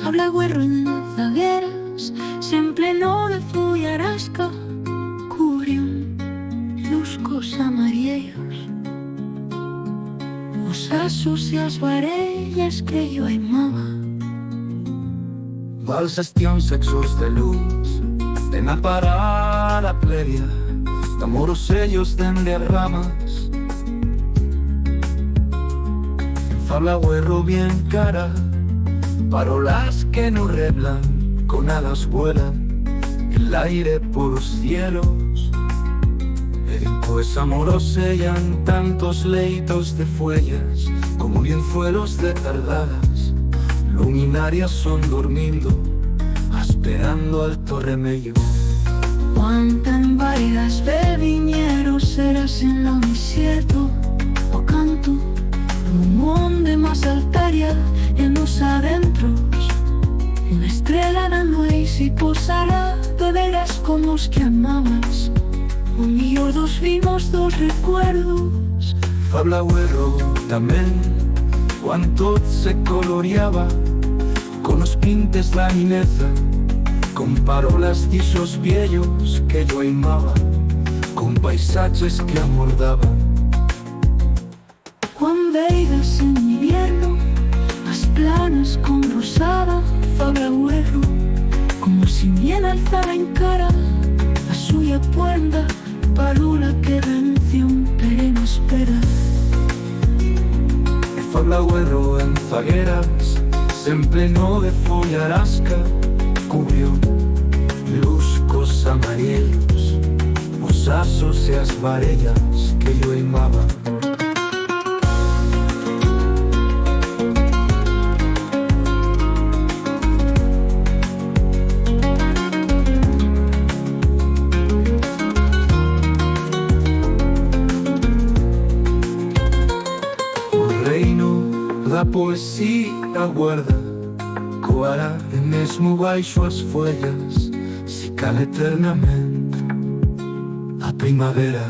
Habla guerro en zagueras, sempre no de fullarasca, cubrió luscos amarillos, os asos e as varellas que yo amaba. Valsas tión sexos de luz, de na parada pleria, de amoros sellos dende as ramas. Fabla güerro bien cara, parolas que no reblan, con alas vuelan, el aire por los cielos. Pues amoros sellan tantos leitos de fuellas, como lienzuelos de tardadas, luminarias son dormindo, esperando alto remedio. Cuanta en varias de viñeros serás en lo incierto, o canto, un monde más altaria en los adentros. Una estrella na noite y posará de veras con los que amabas. Un millón dos vimos dos recuerdos. Fabla güero tamén, cuanto se coloreaba con los pintes la mineza, con parolas tisos viejos que yo amaba, con paisajes que amordaban. Juan Veigas en invierno, las planas con rosada, Fabla güero, como si bien alzara en cara la suya puerta, parola que vención perena espera. Fabla güero en zagueras, sempre no de fullarasca, cubrió luscos amarillos, os asos e as varellas que yo amaba. A poesía aguarda, coará e mesmo baixo as follas, se cala eternamente a primavera.